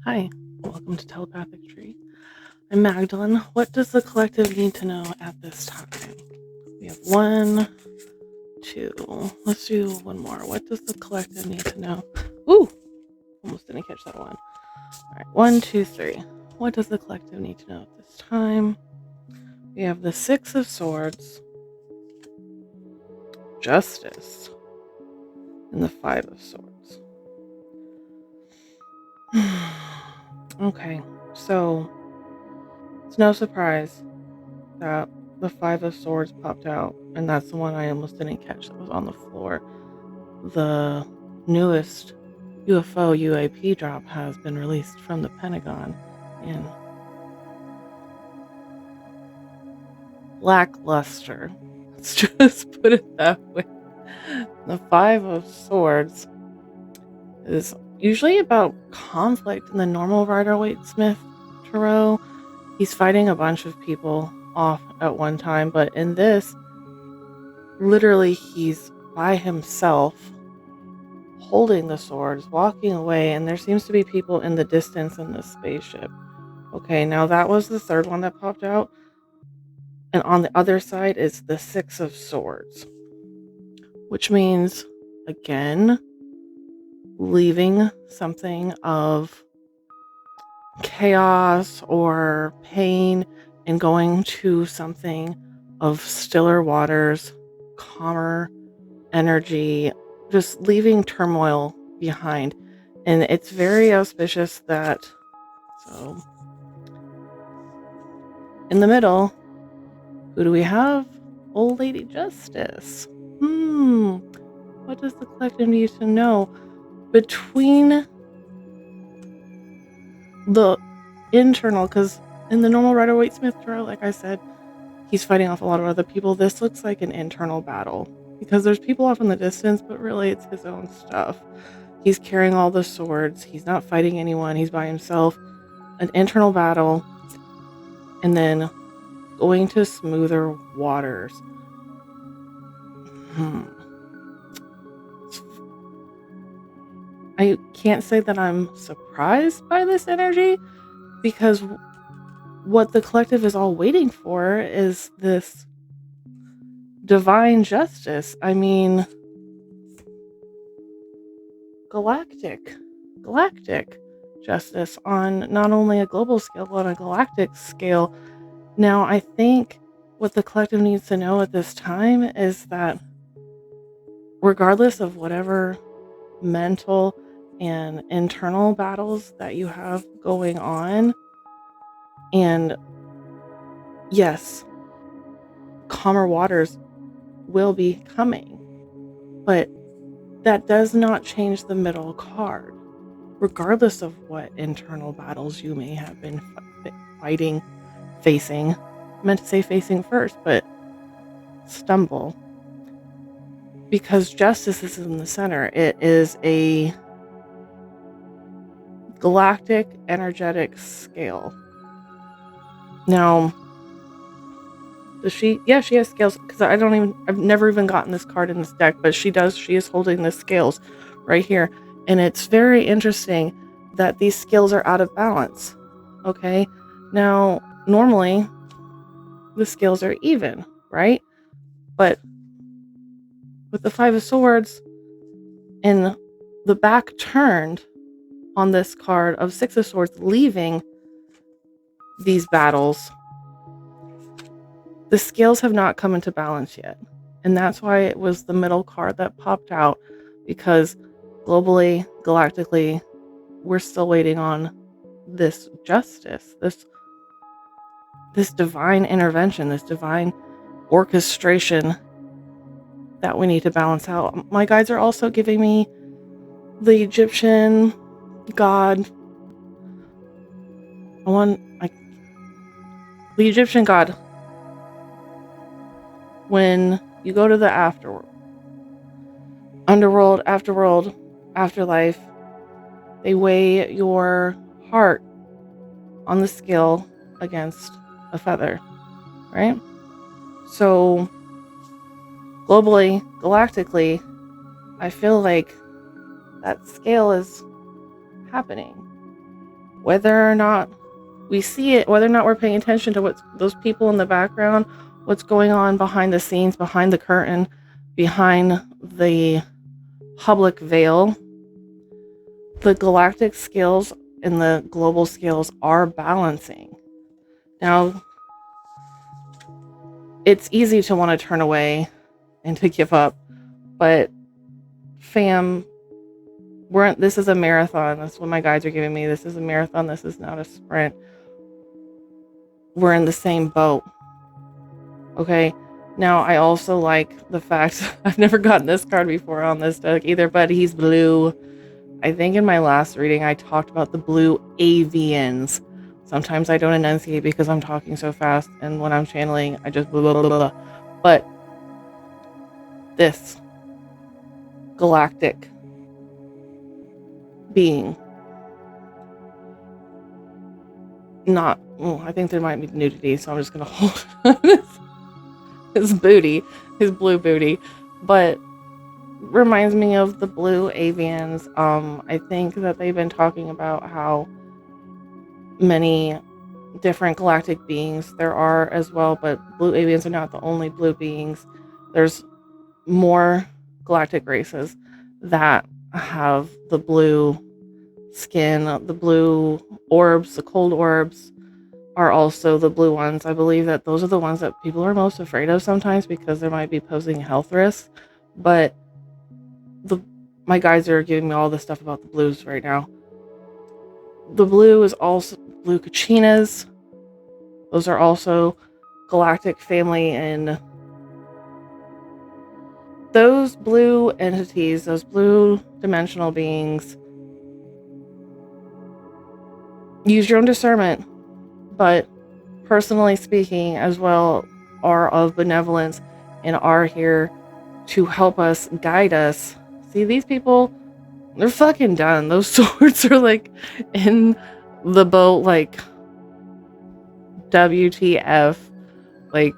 Hi, welcome to Telepathic Tree. I'm Magdalene. What does the collective need to know at this time? We have one, two. Let's do one more. What does the collective need to know? Ooh, almost didn't catch that one. All right, 1, 2, 3. What does the collective need to know at this time? We have the Six of Swords, Justice, and the Five of Swords. Okay, so it's no surprise that the Five of Swords popped out, and that's the one I almost didn't catch that was on the floor. The newest UFO UAP drop has been released from the Pentagon in lackluster. Let's just put it that way. The Five of Swords is usually about conflict in the normal Rider-Waite-Smith Tarot. He's fighting a bunch of people off at one time, but in this, literally he's by himself holding the swords, walking away, and there seems to be people in the distance in the spaceship. Okay, now that was the third one that popped out. And on the other side is the Six of Swords, which means, again, leaving something of chaos or pain and going to something of stiller waters, calmer energy, just leaving turmoil behind. And it's very auspicious that, so in the middle, who do we have? Old Lady Justice. What does the collective need to know? Between the internal, because in the normal Rider-Waite-Smith Tarot, like I said, he's fighting off a lot of other people. This looks like an internal battle because there's people off in the distance, but really it's his own stuff. He's carrying all the swords. He's not fighting anyone. He's by himself. An internal battle, and then going to smoother waters. I can't say that I'm surprised by this energy, because what the collective is all waiting for is this divine justice. I mean, galactic justice on not only a global scale, but on a galactic scale. Now, I think what the collective needs to know at this time is that regardless of whatever mental and internal battles that you have going on, and yes, calmer waters will be coming, but that does not change the middle card, regardless of what internal battles you may have been facing. I meant to say facing first, but stumble. Because justice is in the center. It is a galactic energetic scale. Now, does she? Yeah, she has scales, because I've never even gotten this card in this deck, but she does. She is holding the scales right here. And it's very interesting that these scales are out of balance. Okay. Now, normally the scales are even, right? But with the Five of Swords and the back turned on this card of Six of Swords, leaving these battles, the scales have not come into balance yet. And that's why it was the middle card that popped out, because globally, galactically, we're still waiting on this justice, this divine intervention, this divine orchestration that we need to balance out. My guides are also giving me the Egyptian god. The Egyptian god. When you go to the underworld, afterworld, afterlife, they weigh your heart on the scale against a feather, right? So globally, galactically, I feel like that scale is happening. whether or not we see it, whether or not we're paying attention to what's those people in the background, what's going on behind the scenes, behind the curtain, behind the public veil, the galactic scales and the global scales are balancing. Now, it's easy to want to turn away and to give up, but fam, this is a marathon. That's what my guides are giving me. This is a marathon. This is not a sprint. We're in the same boat. Okay. Now, I also like the fact I've never gotten this card before on this deck either, but he's blue. I think in my last reading, I talked about the blue avians. Sometimes I don't enunciate because I'm talking so fast, and when I'm channeling, I just blah, blah, blah, blah. But this galactic being, I think there might be nudity, so I'm just going to hold his booty, his blue booty, but reminds me of the blue avians. I think that they've been talking about how many different galactic beings there are as well, but blue avians are not the only blue beings. There's more galactic races that have the blue skin. The blue orbs, the cold orbs, are also the blue ones. I believe that those are the ones that people are most afraid of sometimes because there might be posing health risks, but my guides are giving me all this stuff about the blues right now. The blue is also blue Kachinas. Those are also galactic family, and those blue entities, those blue dimensional beings, use your own discernment, but personally speaking as well, are of benevolence and are here to help us, guide us. See, these people, they're fucking done. Those swords are like in the boat, like WTF, like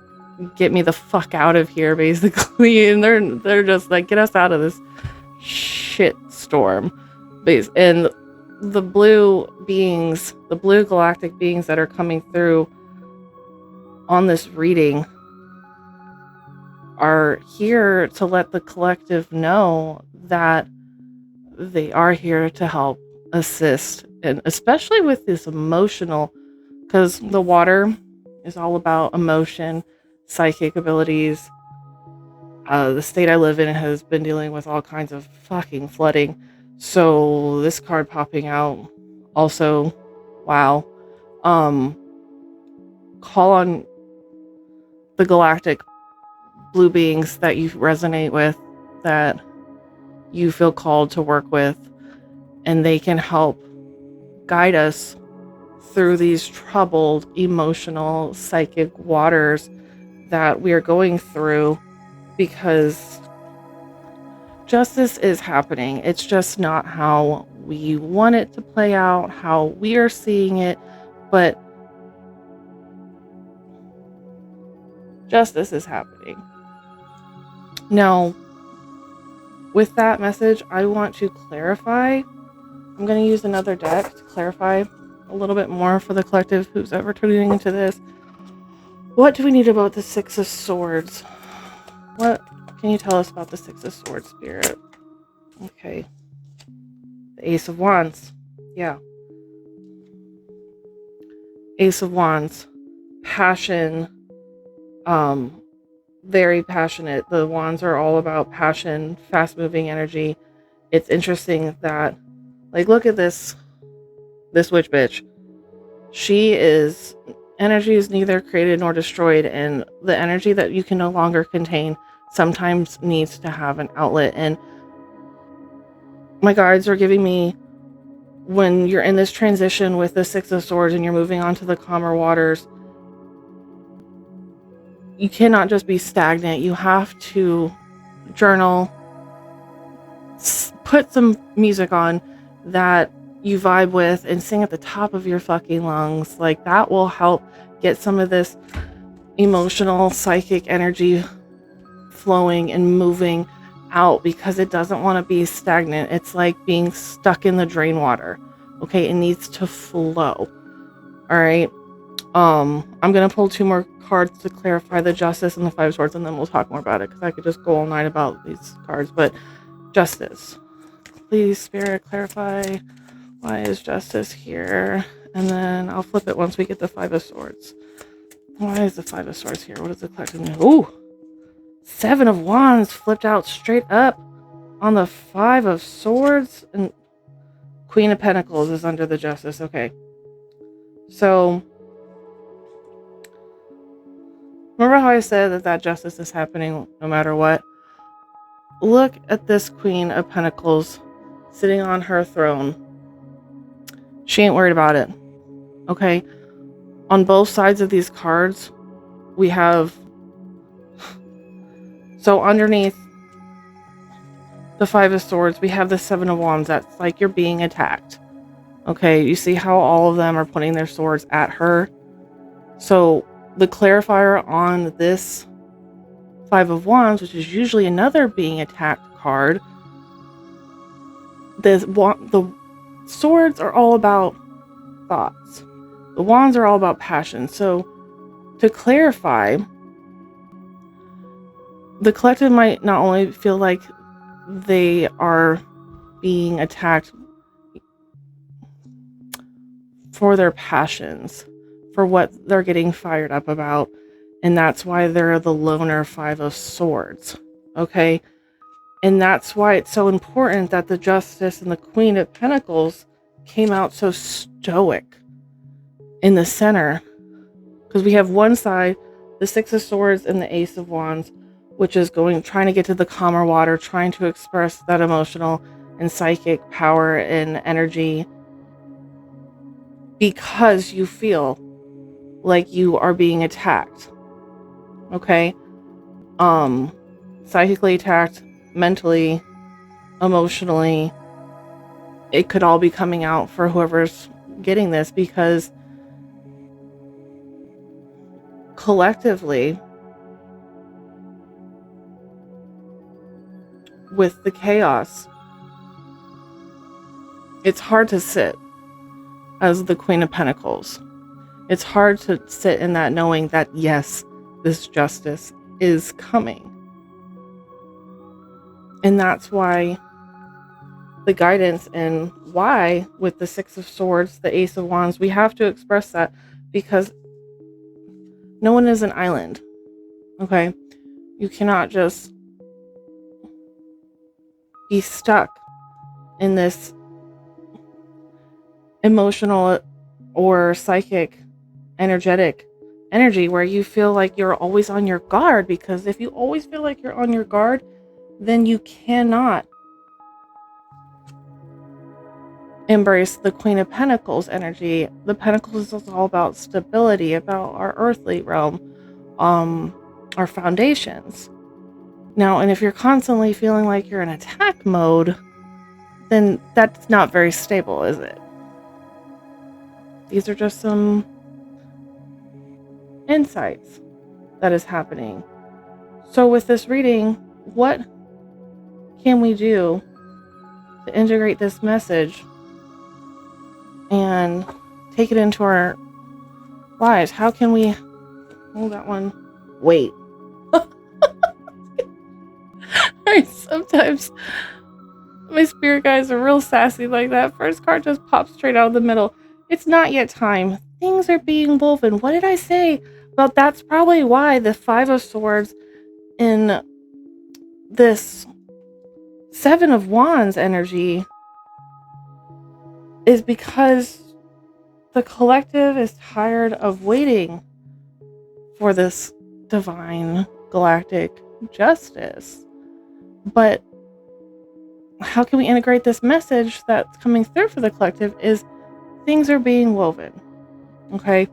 get me the fuck out of here, basically. And they're just like, get us out of this shit storm. And the blue beings, the blue galactic beings that are coming through on this reading are here to let the collective know that they are here to help assist, and especially with this emotional, because the water is all about emotion, psychic abilities. The state I live in has been dealing with all kinds of fucking flooding, so this card popping out also, wow. Call on the galactic blue beings that you resonate with, that you feel called to work with, and they can help guide us through these troubled, emotional, psychic waters that we are going through, because justice is happening. It's just not how we want it to play out, how we are seeing it, but justice is happening. Now, with that message, I want to clarify. I'm going to use another deck to clarify a little bit more for the collective who's ever tuning into this. What do we need about the Six of Swords? What can you tell us about the Six of Swords, Spirit? Okay. The Ace of Wands. Yeah. Ace of Wands. Passion. Very passionate. The wands are all about passion, fast-moving energy. It's interesting that, like, look at this witch bitch. Energy is neither created nor destroyed, and the energy that you can no longer contain sometimes needs to have an outlet. And my guides are giving me, when you're in this transition with the Six of Swords and you're moving on to the calmer waters, you cannot just be stagnant. You have to journal, put some music on that you vibe with, and sing at the top of your fucking lungs. Like, that will help get some of this emotional, psychic energy flowing and moving out, because it doesn't want to be stagnant. It's like being stuck in the drain water. Okay, it needs to flow. All right. I'm gonna pull 2 more cards to clarify the Justice and the 5 of Swords, and then we'll talk more about it because I could just go all night about these cards. But Justice, please, Spirit, clarify why is Justice here, and then I'll flip it once we get the 5 of Swords. Why is the 5 of Swords here? What does the collective mean? Ooh, 7 of Wands flipped out straight up on the 5 of Swords, and Queen of Pentacles is under the Justice. Okay, so remember how I said that Justice is happening no matter what? Look at this Queen of Pentacles sitting on her throne. She ain't worried about it. Okay? On both sides of these cards, we have... So underneath the 5 of Swords, we have the 7 of Wands. That's like you're being attacked. Okay? You see how all of them are pointing their swords at her? So the clarifier on this 5 of Wands, which is usually another being attacked card, the swords are all about thoughts. The wands are all about passion. So to clarify, the collective might not only feel like they are being attacked for their passions, for what they're getting fired up about, and that's why they're the loner 5 of Swords. Okay? And that's why it's so important that the Justice and the Queen of Pentacles came out so stoic in the center. Because we have one side, the 6 of Swords and the Ace of Wands, which is trying to get to the calmer water, trying to express that emotional and psychic power and energy because you feel like you are being attacked. Okay? Psychically attacked, mentally, emotionally. It could all be coming out for whoever's getting this, because collectively, with the chaos, it's hard to sit as the Queen of Pentacles. It's hard to sit in that knowing that, yes, this justice is coming. And that's why the guidance, and why with the 6 of Swords, the Ace of Wands, we have to express that, because no one is an island. Okay? You cannot just be stuck in this emotional or psychic, energetic energy where you feel like you're always on your guard. Because if you always feel like you're on your guard, then you cannot embrace the Queen of Pentacles energy. The Pentacles is all about stability, about our earthly realm, our foundations. Now, and if you're constantly feeling like you're in attack mode, then that's not very stable, is it? These are just some insights that is happening. So with this reading, what can we do to integrate this message and take it into our lives? How can we hold that one? Wait. Sometimes my spirit guides are real sassy like that. First card just pops straight out of the middle. It's not yet time. Things are being woven. What did I say? Well, that's probably why the 5 of Swords in this 7 of Wands energy is because the collective is tired of waiting for this divine galactic justice. But how can we integrate this message that's coming through for the collective is things are being woven. Okay?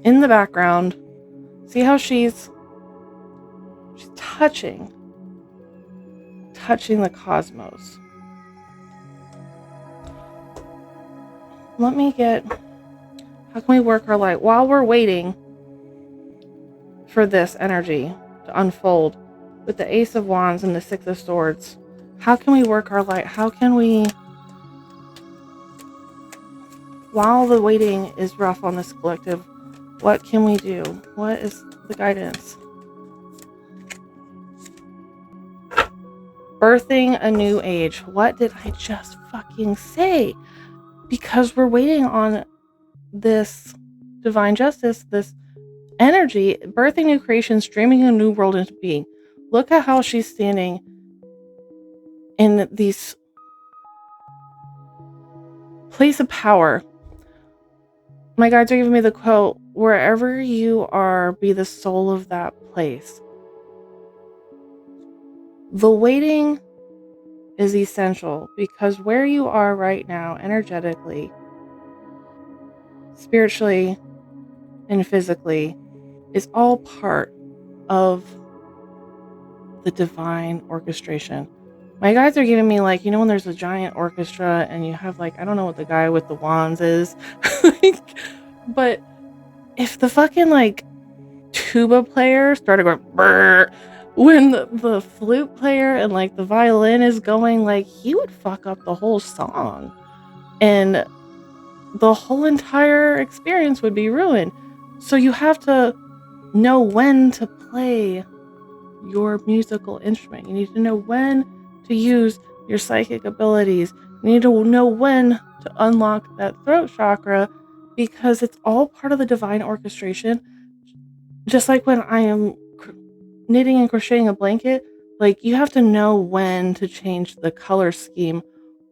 In the background, see how she's touching the cosmos. Let me get, how can we work our light while we're waiting for this energy to unfold with the Ace of Wands and the 6 of Swords? How can we work our light? How can we while the waiting is rough on this collective, what can we do? What is the guidance? Birthing a new age. What did I just fucking say? Because we're waiting on this divine justice, this energy, birthing new creations, dreaming a new world into being. Look at how she's standing in these place of power. My guides are giving me the quote, wherever you are, be the soul of that place. The waiting is essential because where you are right now, energetically, spiritually, and physically, is all part of the divine orchestration. My guides are giving me, like, you know, when there's a giant orchestra and you have, like, I don't know what the guy with the wands is, like, but if the fucking, like, tuba player started going brrr, when the flute player and, like, the violin is going, like, he would fuck up the whole song. And the whole entire experience would be ruined. So you have to know when to play your musical instrument. You need to know when to use your psychic abilities. You need to know when to unlock that throat chakra, because it's all part of the divine orchestration. Just like when I am knitting and crocheting a blanket, like, you have to know when to change the color scheme,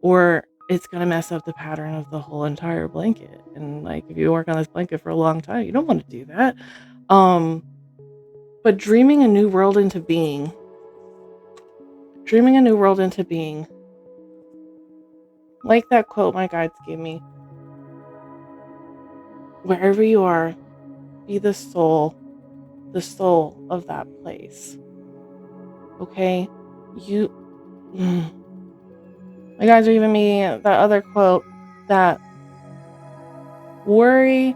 or it's going to mess up the pattern of the whole entire blanket. And, like, if you work on this blanket for a long time, you don't want to do that. But dreaming a new world into being, like that quote my guides gave me, wherever you are, be the soul of that place. Okay? My guides are giving me that other quote, that worry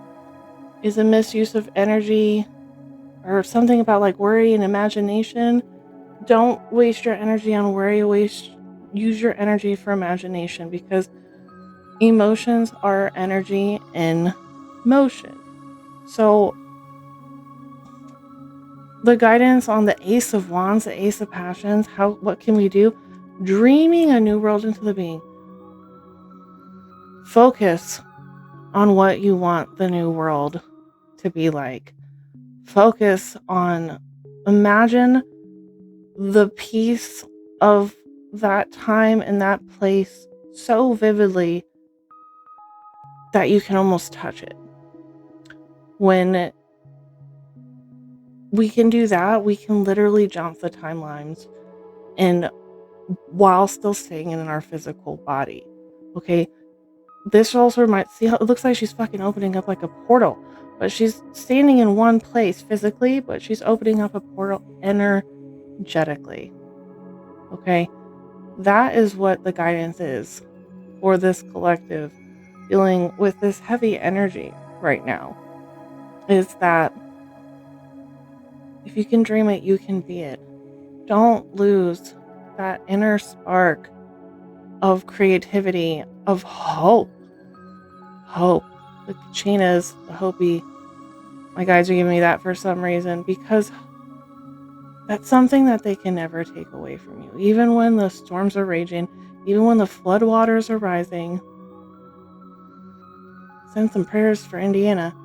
is a misuse of energy, or something about, like, worry and imagination. Don't waste your energy on worry. Use your energy for imagination, because emotions are energy in motion. So the guidance on the Ace of Wands, the Ace of Passions, what can we do? Dreaming a new world into the being. Focus on what you want the new world to be like. Focus on, imagine the piece of that time and that place so vividly that you can almost touch it. When we can do that, we can literally jump the timelines, and while still staying in our physical body. Okay, this also might see how it looks like she's fucking opening up like a portal, but she's standing in one place physically, but she's opening up a portal energetically. Okay, that is what the guidance is for this collective dealing with this heavy energy right now, is that if you can dream it, you can be it. Don't lose that inner spark of creativity, of hope. The Kachinas, the Hopi, my guides are giving me that for some reason, because that's something that they can never take away from you. Even when the storms are raging, even when the floodwaters are rising. Send some prayers for Indiana.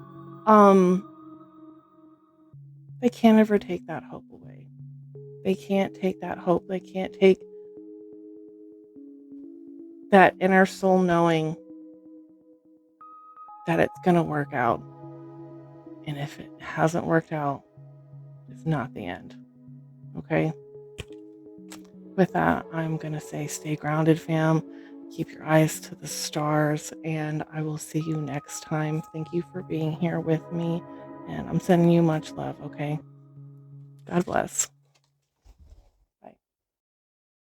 They can't ever take that hope away. They can't take that hope. They can't take that inner soul knowing that it's going to work out. And if it hasn't worked out, it's not the end. Okay? With that, I'm going to say stay grounded, fam. Keep your eyes to the stars, and I will see you next time. Thank you for being here with me, and I'm sending you much love, okay? God bless.